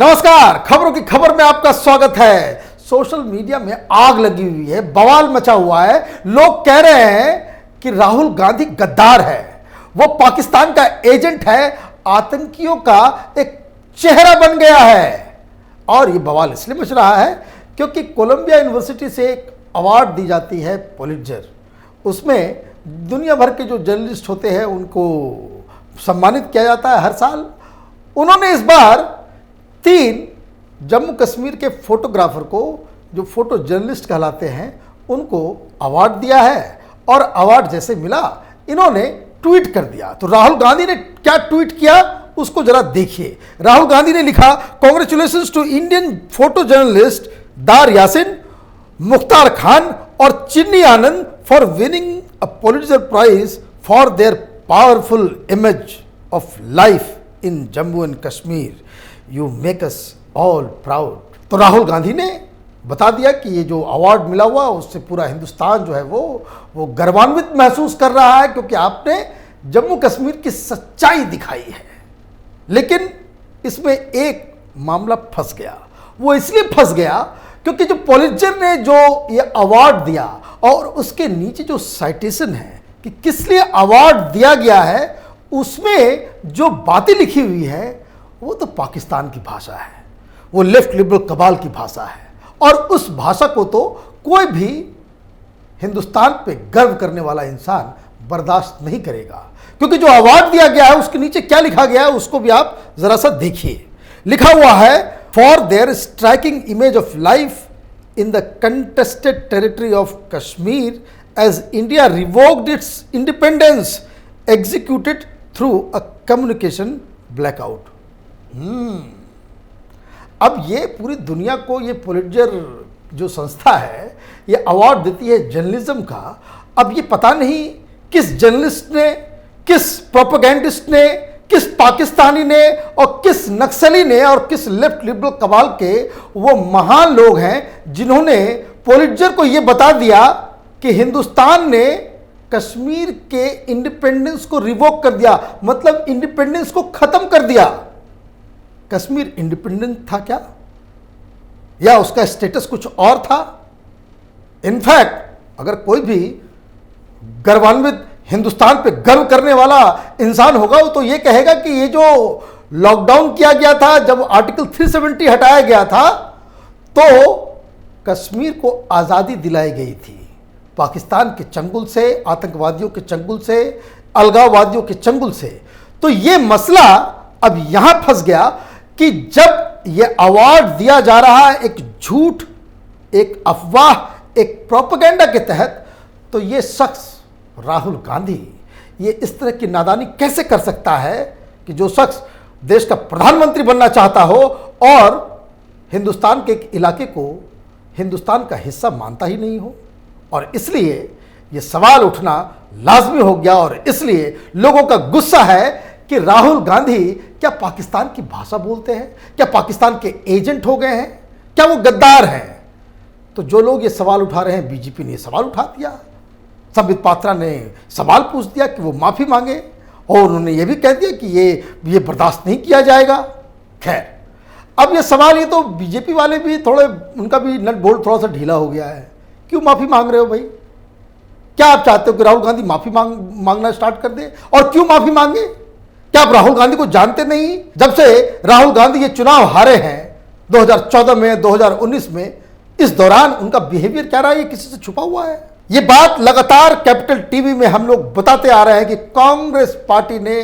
नमस्कार, खबरों की खबर में आपका स्वागत है। सोशल मीडिया में आग लगी हुई है, बवाल मचा हुआ है। लोग कह रहे हैं कि राहुल गांधी गद्दार है, वो पाकिस्तान का एजेंट है, आतंकियों का एक चेहरा बन गया है। और ये बवाल इसलिए मच रहा है क्योंकि कोलंबिया यूनिवर्सिटी से एक अवार्ड दी जाती है, पुलित्जर। उसमें दुनिया भर के जो जर्नलिस्ट होते हैं उनको सम्मानित किया जाता है हर साल। उन्होंने इस बार 3 जम्मू कश्मीर के फोटोग्राफर को, जो फोटो जर्नलिस्ट कहलाते हैं, उनको अवार्ड दिया है। और अवार्ड जैसे मिला, इन्होंने ट्वीट कर दिया। तो राहुल गांधी ने क्या ट्वीट किया उसको जरा देखिए। राहुल गांधी ने लिखा, congratulations to Indian photo journalist Dar Yasin, Mukhtar Khan और Channi Anand for winning a Pulitzer prize for their powerful image of life in Jammu and Kashmir. You make us all proud. तो राहुल गांधी ने बता दिया कि ये जो अवार्ड मिला हुआ उससे पूरा हिंदुस्तान जो है वो गर्वान्वित महसूस कर रहा है, क्योंकि आपने जम्मू कश्मीर की सच्चाई दिखाई है। लेकिन इसमें एक मामला फंस गया। वो इसलिए फंस गया क्योंकि जो पुलित्जर ने जो ये अवार्ड दिया और उसके नीचे जो साइटेशन है कि किस लिए अवार्ड दिया गया है, उसमें जो बातें लिखी हुई है वो तो पाकिस्तान की भाषा है, वो लेफ्ट लिबरल कबाल की भाषा है। और उस भाषा को तो कोई भी हिंदुस्तान पे गर्व करने वाला इंसान बर्दाश्त नहीं करेगा। क्योंकि जो अवार्ड दिया गया है उसके नीचे क्या लिखा गया है उसको भी आप जरा सा देखिए। लिखा हुआ है, for their striking image of life in the contested territory of Kashmir as India revoked its independence executed through a communication blackout. अब ये पूरी दुनिया को ये पुलित्जर जो संस्था है ये अवार्ड देती है जर्नलिज्म का। अब ये पता नहीं किस जर्नलिस्ट ने, किस प्रोपेगेंडिस्ट ने, किस पाकिस्तानी ने और किस नक्सली ने और किस लेफ्ट लिबरल कबाल के वो महान लोग हैं जिन्होंने पुलित्जर को ये बता दिया कि हिंदुस्तान ने कश्मीर के इंडिपेंडेंस को रिवोक कर दिया, मतलब इंडिपेंडेंस को खत्म कर दिया। कश्मीर इंडिपेंडेंट था क्या, या उसका स्टेटस कुछ और था? इनफैक्ट अगर कोई भी गर्वान्वित हिंदुस्तान पे गर्व करने वाला इंसान होगा वो तो ये कहेगा कि ये जो लॉकडाउन किया गया था, जब आर्टिकल 370 हटाया गया था, तो कश्मीर को आज़ादी दिलाई गई थी पाकिस्तान के चंगुल से, आतंकवादियों के चंगुल से, अलगाववादियों के चंगुल से। तो ये मसला अब यहां फंस गया कि जब यह अवार्ड दिया जा रहा है एक झूठ, एक अफवाह, एक प्रोपेगेंडा के तहत, तो ये शख्स राहुल गांधी ये इस तरह की नादानी कैसे कर सकता है कि जो शख्स देश का प्रधानमंत्री बनना चाहता हो और हिंदुस्तान के एक इलाके को हिंदुस्तान का हिस्सा मानता ही नहीं हो। और इसलिए ये सवाल उठना लाजमी हो गया और इसलिए लोगों का गुस्सा है कि राहुल गांधी क्या पाकिस्तान की भाषा बोलते हैं, क्या पाकिस्तान के एजेंट हो गए हैं, क्या वो गद्दार हैं? तो जो लोग ये सवाल उठा रहे हैं, बीजेपी ने ये सवाल उठा दिया, संबित पात्रा ने सवाल पूछ दिया कि वो माफी मांगे और उन्होंने ये भी कह दिया कि ये बर्दाश्त नहीं किया जाएगा। खैर, अब ये सवाल, ये तो बीजेपी वाले भी थोड़े, उनका भी नट बोल्ट थोड़ा सा ढीला हो गया है। क्यों माफी मांग रहे हो भाई? क्या आप चाहते हो कि राहुल गांधी माफी मांगना स्टार्ट कर दे? और क्यों माफी मांगे? क्या आप राहुल गांधी को जानते नहीं? जब से राहुल गांधी ये चुनाव हारे हैं 2014 में, 2019 में, इस दौरान उनका बिहेवियर क्या रहा है, ये किसी से छुपा हुआ है? ये बात लगातार कैपिटल टीवी में हम लोग बताते आ रहे हैं कि कांग्रेस पार्टी ने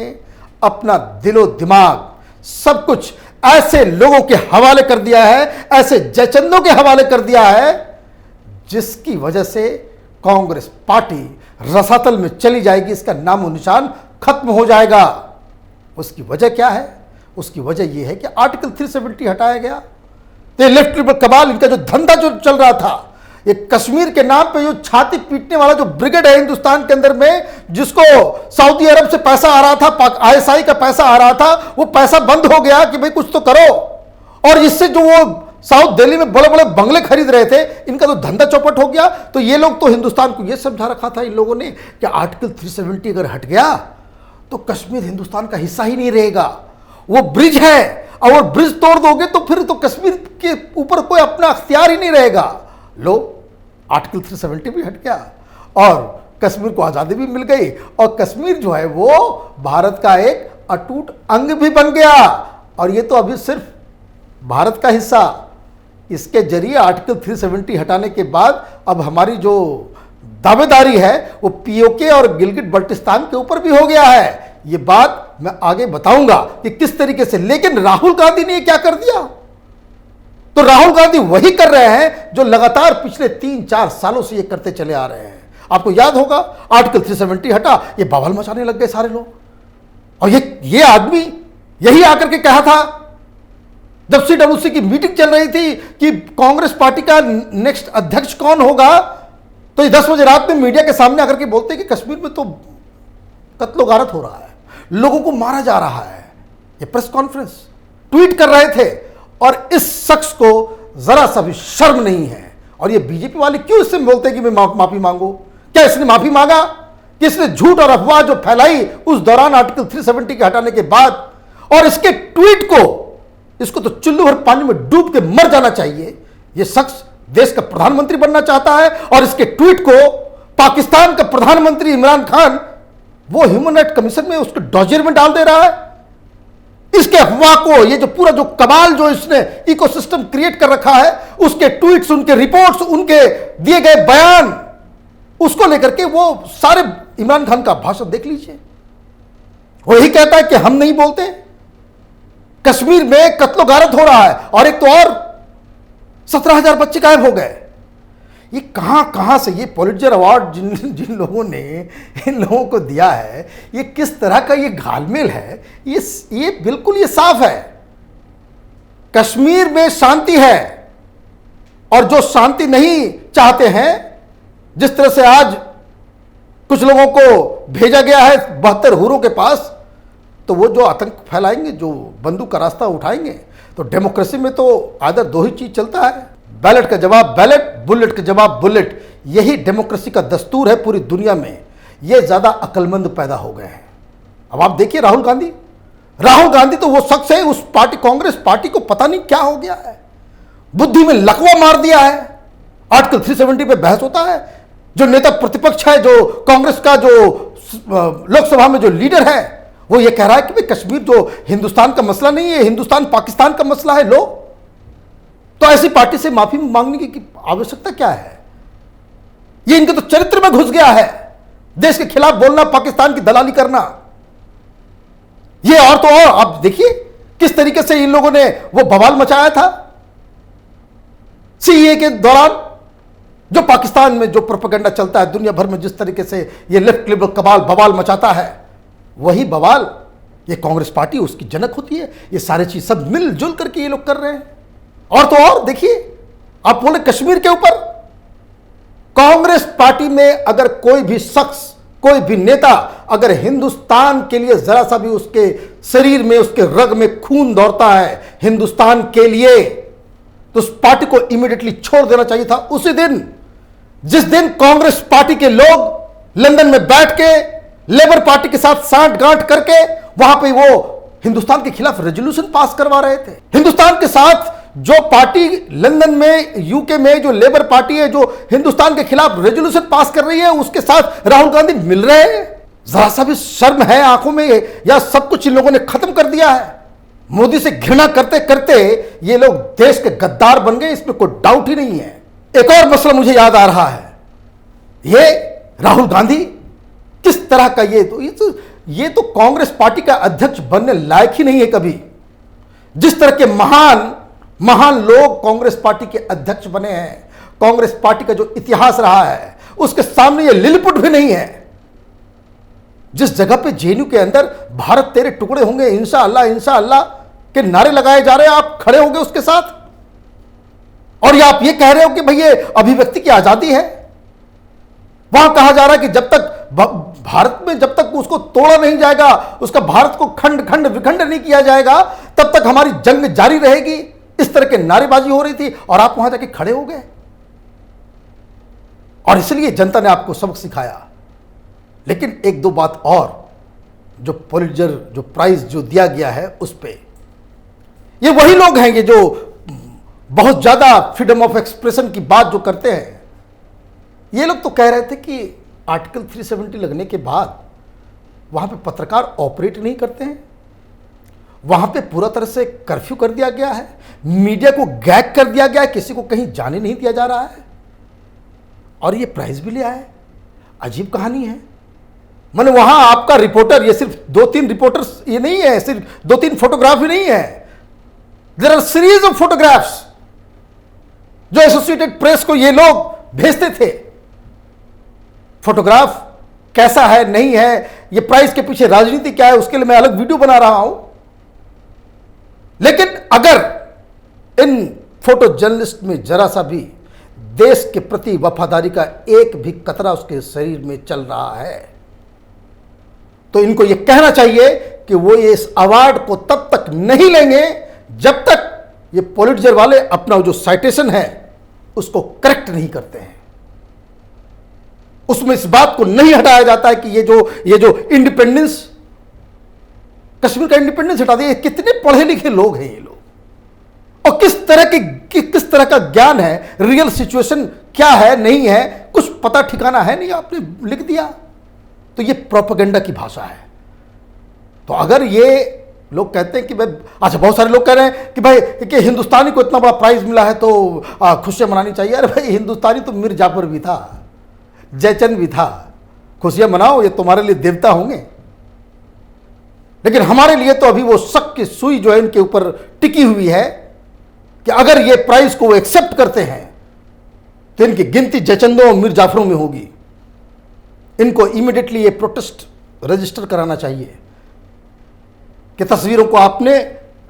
अपना दिलो दिमाग सब कुछ ऐसे लोगों के हवाले कर दिया है, ऐसे जयचंदों के हवाले कर दिया है, जिसकी वजह से कांग्रेस पार्टी रसातल में चली जाएगी, इसका नामो निशान खत्म हो जाएगा। उसकी वजह क्या है? उसकी वजह यह है कि आर्टिकल 370 हटाया गया। तो लेफ्ट लिबरल कबाल, इनका जो धंधा जो चल रहा था, ये कश्मीर के नाम पे जो छाती पीटने वाला जो ब्रिगेड है हिंदुस्तान के अंदर में, जिसको सऊदी अरब से पैसा आ रहा था, ISI का पैसा आ रहा था, वो पैसा बंद हो गया कि भाई कुछ तो करो। और इससे जो वो साउथ दिल्ली में बड़े बड़े बंगले खरीद रहे थे, इनका तो धंधा चौपट हो गया। तो ये लोग तो हिंदुस्तान को ये समझा रखा था इन लोगों ने कि आर्टिकल 370 अगर हट गया तो कश्मीर हिंदुस्तान का हिस्सा ही नहीं रहेगा, वो ब्रिज है। और वो ब्रिज तोड़ दोगे तो फिर तो कश्मीर के ऊपर कोई अपना अख्तियार ही नहीं रहेगा। लो, आर्टिकल 370 भी हट गया और कश्मीर को आज़ादी भी मिल गई और कश्मीर जो है वो भारत का एक अटूट अंग भी बन गया। और ये तो अभी सिर्फ भारत का हिस्सा, इसके जरिए आर्टिकल 370 हटाने के बाद अब हमारी जो दावेदारी है वो पीओके और गिलगिट बल्टिस्तान के ऊपर भी हो गया है। ये बात मैं आगे बताऊंगा कि किस तरीके से। लेकिन राहुल गांधी ने क्या कर दिया? तो राहुल गांधी वही कर रहे हैं जो लगातार पिछले 3-4 सालों से ये करते चले आ रहे हैं। आपको याद होगा, आर्टिकल 370 हटा, ये बवाल मचाने लग गए सारे लोग। और ये आदमी यही आकर के कहा था जब CWC की मीटिंग चल रही थी कि कांग्रेस पार्टी का नेक्स्ट अध्यक्ष कौन होगा, तो ये 10 बजे रात में मीडिया के सामने आकर के बोलते कि कश्मीर में तो कत्लो गारत हो रहा है, लोगों को मारा जा रहा है। ये प्रेस कॉन्फ्रेंस ट्वीट कर रहे थे और इस शख्स को जरा सा भी शर्म नहीं है। और ये बीजेपी वाले क्यों इससे बोलते हैं कि मैं माफी मांगू? क्या इसने माफी मांगा? कि इसने झूठ और अफवाह जो फैलाई उस दौरान आर्टिकल 370 के हटाने के बाद, और इसके ट्वीट को, इसको तो चुल्लू भर पानी में डूब के मर जाना चाहिए। यह शख्स देश का प्रधानमंत्री बनना चाहता है और इसके ट्वीट को पाकिस्तान का प्रधानमंत्री इमरान खान वो ह्यूमन राइट कमीशन में उसके डॉजियर में डाल दे रहा है। इसके अफवाह को, ये जो पूरा जो कमाल जो इसने इकोसिस्टम क्रिएट कर रखा है, उसके ट्वीट्स, उनके रिपोर्ट्स, उनके दिए गए बयान, उसको लेकर के वो सारे इमरान खान का भाषण देख लीजिए। वो यही कहता है कि हम नहीं बोलते, कश्मीर में कत्लो गारत हो रहा है। और एक तो और 17,000 बच्चे गायब हो गए। ये कहां से ये पुलित्जर अवार्ड जिन लोगों ने इन लोगों को दिया है, ये किस तरह का ये घालमेल है? ये बिल्कुल ये साफ है, कश्मीर में शांति है और जो शांति नहीं चाहते हैं, जिस तरह से आज कुछ लोगों को भेजा गया है 72 हुरों के पास, तो वो जो आतंक फैलाएंगे, जो बंदूक का रास्ता उठाएंगे, तो डेमोक्रेसी में तो आदर दो ही चीज चलता है, बैलेट का जवाब बैलेट, बुलेट का जवाब बुलेट। यही डेमोक्रेसी का दस्तूर है पूरी दुनिया में। ये ज्यादा अक्लमंद पैदा हो गए हैं। अब आप देखिए राहुल गांधी तो वो शख्स है, उस पार्टी, कांग्रेस पार्टी को पता नहीं क्या हो गया है, बुद्धि में लकवा मार दिया है। आर्टिकल 370 पे बहस होता है, जो नेता प्रतिपक्ष है, जो कांग्रेस का जो लोकसभा में जो लीडर है, वो ये कह रहा है कि भाई कश्मीर जो हिंदुस्तान का मसला नहीं है, हिंदुस्तान पाकिस्तान का मसला है। लो, तो ऐसी पार्टी से माफी मांगने की आवश्यकता क्या है? ये इनके तो चरित्र में घुस गया है, देश के खिलाफ बोलना, पाकिस्तान की दलाली करना। ये और तो और आप देखिए किस तरीके से इन लोगों ने वो बवाल मचाया था सीएए के दौरान। जो पाकिस्तान में जो प्रोपेगेंडा चलता है दुनिया भर में, जिस तरीके से ये लेफ्ट लिबरल कबाल बवाल मचाता है, वही बवाल ये कांग्रेस पार्टी उसकी जनक होती है। ये सारी चीज सब मिलजुल करके ये लोग कर रहे हैं। और तो और देखिए, आप बोले कश्मीर के ऊपर, कांग्रेस पार्टी में अगर कोई भी शख्स, कोई भी नेता अगर हिंदुस्तान के लिए जरा सा भी उसके शरीर में, उसके रग में खून दौड़ता है हिंदुस्तान के लिए, तो उस पार्टी को इमीडिएटली छोड़ देना चाहिए था। उसी दिन, जिस दिन कांग्रेस पार्टी के लोग लंदन में बैठ के लेबर पार्टी के साथ सांठ-गांठ करके वहां पे वो हिंदुस्तान के खिलाफ रेजोल्यूशन पास करवा रहे थे। हिंदुस्तान के साथ जो पार्टी लंदन में, यूके में जो लेबर पार्टी है, जो हिंदुस्तान के खिलाफ रेजोल्यूशन पास कर रही है, उसके साथ राहुल गांधी मिल रहे हैं। जरा सा भी शर्म है आंखों में, या सब कुछ इन लोगों ने खत्म कर दिया है? मोदी से घृणा करते करते ये लोग देश के गद्दार बन गए, इसमें कोई डाउट ही नहीं है। एक और मसला मुझे याद आ रहा है, ये राहुल गांधी किस तरह का, ये तो कांग्रेस पार्टी का अध्यक्ष बनने लायक ही नहीं है कभी। जिस तरह के महान लोग कांग्रेस पार्टी के अध्यक्ष बने हैं, कांग्रेस पार्टी का जो इतिहास रहा है, उसके सामने ये लिलपुट भी नहीं है। जिस जगह पे जेएनयू के अंदर भारत तेरे टुकड़े होंगे, इंशाअल्लाह के नारे लगाए जा रहे हैं, आप खड़े होंगे उसके साथ, और ये आप ये कह रहे हो कि भाई ये अभिव्यक्ति की आजादी है। वहां कहा जा रहा है कि जब तक भारत में, जब तक उसको तोड़ा नहीं जाएगा, उसका भारत को खंड खंड विखंड नहीं किया जाएगा, तब तक हमारी जंग जारी रहेगी। इस तरह के नारेबाजी हो रही थी और आप वहां जाके खड़े हो गए, और इसलिए जनता ने आपको सबक सिखाया। लेकिन एक दो बात और, जो पुलित्जर जो प्राइज जो दिया गया है उस पे, ये वही लोग हैं ये जो बहुत ज्यादा फ्रीडम ऑफ एक्सप्रेशन की बात जो करते हैं। ये लोग तो कह रहे थे कि आर्टिकल 370 लगने के बाद वहां पे पत्रकार ऑपरेट नहीं करते हैं, वहां पे पूरा तरह से कर्फ्यू कर दिया गया है, मीडिया को गैग कर दिया गया है, किसी को कहीं जाने नहीं दिया जा रहा है, और ये प्राइज भी लिया है। अजीब कहानी है। मैंने वहां आपका रिपोर्टर, ये सिर्फ 2-3 रिपोर्टर्स ये नहीं है, सिर्फ 2-3 फोटोग्राफ ही नहीं है, there are series of photographs जो एसोसिएटेड प्रेस को ये लोग भेजते थे। फोटोग्राफ कैसा है नहीं है, ये प्राइस के पीछे राजनीति क्या है, उसके लिए मैं अलग वीडियो बना रहा हूं। लेकिन अगर इन फोटो जर्नलिस्ट में जरा सा भी देश के प्रति वफादारी का एक भी कतरा उसके शरीर में चल रहा है, तो इनको यह कहना चाहिए कि वो इस अवार्ड को तब तक नहीं लेंगे जब तक ये पॉलिटिजर वाले अपना जो साइटेशन है उसको करेक्ट नहीं करते हैं, उसमें इस बात को नहीं हटाया जाता है कि ये जो इंडिपेंडेंस, कश्मीर का इंडिपेंडेंस हटा दिया। कितने पढ़े लिखे लोग हैं ये लोग, और किस तरह का ज्ञान है, रियल सिचुएशन क्या है नहीं है, कुछ पता ठिकाना है नहीं, आपने लिख दिया। तो ये प्रोपेगेंडा की भाषा है। तो अगर ये लोग कहते हैं कि भाई, अच्छा बहुत सारे लोग कह रहे हैं कि भाई कि हिंदुस्तानी को इतना बड़ा प्राइज मिला है तो खुशियां मनानी चाहिए। अरे भाई, हिंदुस्तानी तो मीर जाफर भी था, जयचंद भी था, खुशियां मनाओ, ये तुम्हारे लिए देवता होंगे। लेकिन हमारे लिए तो अभी वो शक की सुई जो है इनके ऊपर टिकी हुई है कि अगर ये प्राइज को वो एक्सेप्ट करते हैं तो इनकी गिनती जयचंदों और मीर जाफरों में होगी। इनको इमीडिएटली ये प्रोटेस्ट रजिस्टर कराना चाहिए कि तस्वीरों को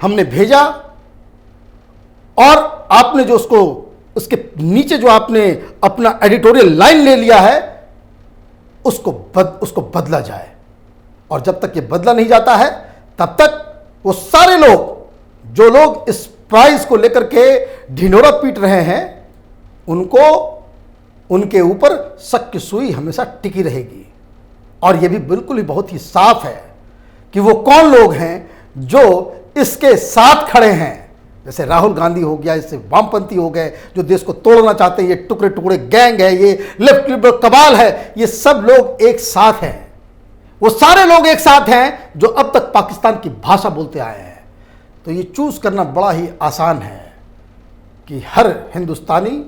हमने भेजा और आपने जो उसके नीचे जो आपने अपना एडिटोरियल लाइन ले लिया है उसको बदला जाए। और जब तक ये बदला नहीं जाता है तब तक वो सारे लोग जो लोग इस प्राइज को लेकर के ढिंढोरा पीट रहे हैं उनके ऊपर शक की सुई हमेशा टिकी रहेगी। और यह भी बिल्कुल ही बहुत ही साफ है कि वो कौन लोग हैं जो इसके साथ खड़े हैं। जैसे राहुल गांधी हो गया, इससे वामपंथी हो गए जो देश को तोड़ना चाहते हैं, ये टुकड़े टुकड़े गैंग है, ये लेफ्ट लिबरल कबाल है, ये सब लोग एक साथ हैं। वो सारे लोग एक साथ हैं जो अब तक पाकिस्तान की भाषा बोलते आए हैं। तो ये चूज करना बड़ा ही आसान है कि हर हिंदुस्तानी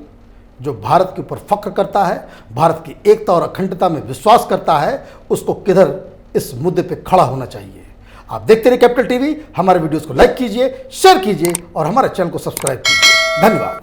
जो भारत के ऊपर फख्र करता है, भारत की एकता और अखंडता में विश्वास करता है, उसको किधर इस मुद्दे पे खड़ा होना चाहिए। आप देखते रहिए कैपिटल टीवी, हमारे वीडियोस को लाइक कीजिए, शेयर कीजिए और हमारे चैनल को सब्सक्राइब कीजिए। धन्यवाद।